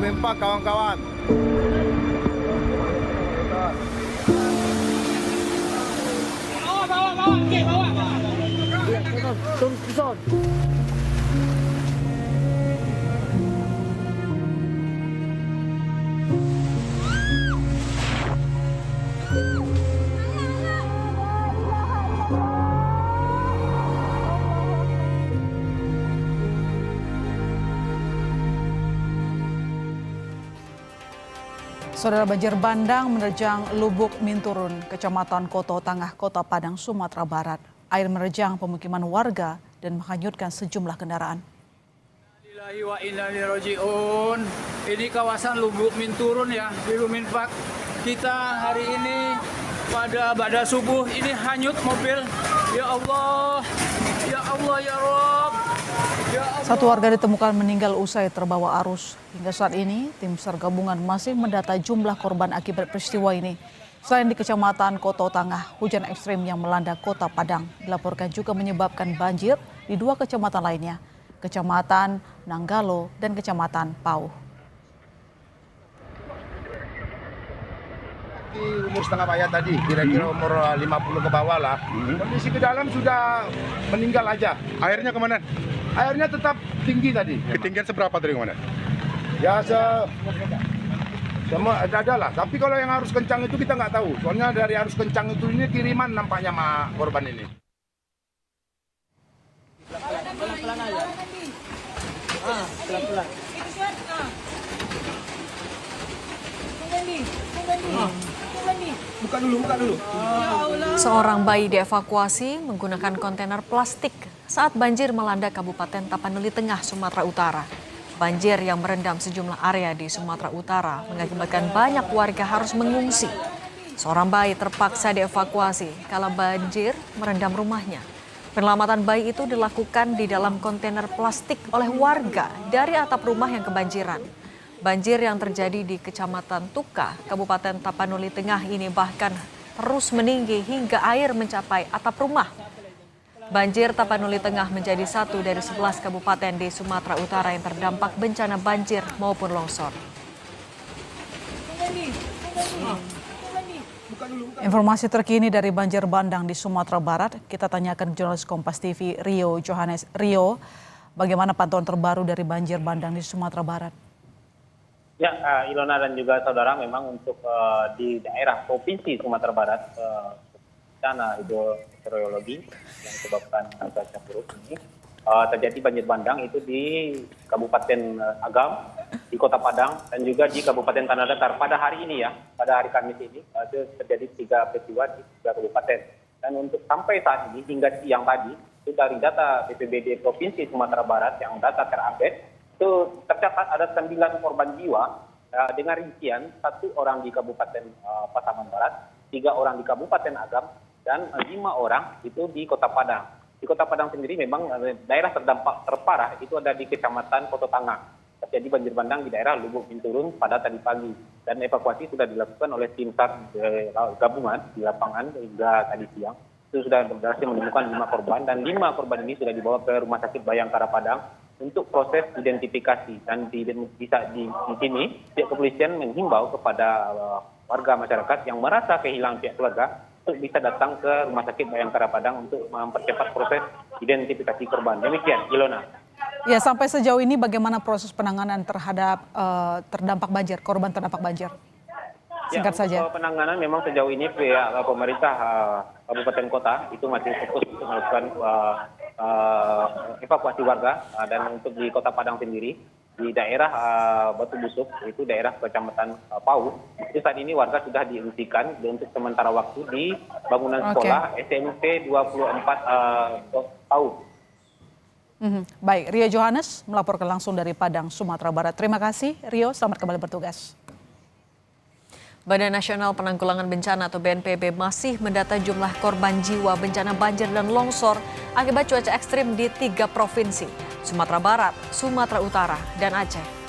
Lumimpak kawan-kawan. Saudara, banjir bandang menerjang Lubuk Minturun, Kecamatan Koto Tangah, Kota Padang, Sumatera Barat. Air menerjang pemukiman warga dan menghanyutkan sejumlah kendaraan. Innalillahi wa inna ilaihi raji'un. Ini kawasan Lubuk Minturun ya, di Lumimpak. Kita hari ini pada subuh ini hanyut mobil. Ya Allah, ya Allah, ya Rabb. Ya Allah. Satu warga ditemukan meninggal usai terbawa arus. Hingga saat ini, tim SAR gabungan masih mendata jumlah korban akibat peristiwa ini. Selain di Kecamatan Koto Tangah, hujan ekstrim yang melanda Kota Padang dilaporkan juga menyebabkan banjir di dua kecamatan lainnya, Kecamatan Nanggalo dan Kecamatan Pauh. Di umur setengah bayar tadi, kira-kira umur 50 ke bawah lah. Kondisi ke dalam sudah meninggal aja. Airnya kemana? Airnya tetap tinggi tadi. Ketinggian seberapa dari kemana? Ya sama ada lah. Tapi kalau yang arus kencang itu kita nggak tahu. Soalnya dari arus kencang itu ini kiriman nampaknya sama korban ini. Pelan-pelan aja. Pelan-pelan. Buka dulu. Seorang bayi dievakuasi menggunakan kontainer plastik saat banjir melanda Kabupaten Tapanuli Tengah, Sumatera Utara. Banjir yang merendam sejumlah area di Sumatera Utara mengakibatkan banyak warga harus mengungsi. Seorang bayi terpaksa dievakuasi kala banjir merendam rumahnya. Penyelamatan bayi itu dilakukan di dalam kontainer plastik oleh warga dari atap rumah yang kebanjiran. Banjir yang terjadi di Kecamatan Tuka, Kabupaten Tapanuli Tengah ini bahkan terus meninggi hingga air mencapai atap rumah. Banjir Tapanuli Tengah menjadi satu dari 11 kabupaten di Sumatera Utara yang terdampak bencana banjir maupun longsor. Informasi terkini dari banjir bandang di Sumatera Barat, kita tanyakan jurnalis Kompas TV Rio Johannes. Rio, bagaimana pantauan terbaru dari banjir bandang di Sumatera Barat? Ya, Ilona dan juga saudara, memang untuk di daerah Provinsi Sumatera Barat, bencana hidrometeorologi yang menyebabkan cuaca buruk ini terjadi banjir bandang itu di Kabupaten Agam, di Kota Padang, dan juga di Kabupaten Tanah Datar. Pada hari ini ya, pada hari Kamis ini itu terjadi 3 peristiwa di 3 kabupaten. Dan untuk sampai saat ini hingga siang tadi, itu dari data BPBD Provinsi Sumatera Barat yang data terupdate, itu tercatat ada 9 korban jiwa dengan rincian 1 orang di Kabupaten Pasaman Barat, 3 orang di Kabupaten Agam, dan 5 orang itu di Kota Padang. Di Kota Padang sendiri memang daerah terdampak terparah itu ada di Kecamatan Koto Tangah. Terjadi banjir bandang di daerah Lubuk Minturun pada tadi pagi. Dan evakuasi sudah dilakukan oleh tim SAR gabungan di lapangan hingga tadi siang. Itu sudah berhasil menemukan 5 korban, dan 5 korban ini sudah dibawa ke Rumah Sakit Bayangkara Padang untuk proses identifikasi. Dan di sini pihak kepolisian menghimbau kepada warga masyarakat yang merasa kehilangan pihak keluarga untuk bisa datang ke Rumah Sakit Bayangkara Padang untuk mempercepat proses identifikasi korban. Demikian, Ilona. Ya, sampai sejauh ini bagaimana proses penanganan terhadap terdampak banjir, korban terdampak banjir? Singkat saja. Untuk penanganan memang sejauh ini pihak pemerintah kabupaten kota itu masih fokus untuk melakukan evakuasi warga, dan untuk di Kota Padang sendiri di daerah Batu Busuk, itu daerah Kecamatan Pauh, itu saat ini warga sudah diungsikan untuk sementara waktu di bangunan sekolah SMP 24 Pauh. Baik, Rio Johannes melaporkan langsung dari Padang, Sumatera Barat. Terima kasih Rio, selamat kembali bertugas. Badan Nasional Penanggulangan Bencana atau BNPB masih mendata jumlah korban jiwa bencana banjir dan longsor akibat cuaca ekstrim di 3 provinsi, Sumatera Barat, Sumatera Utara, dan Aceh.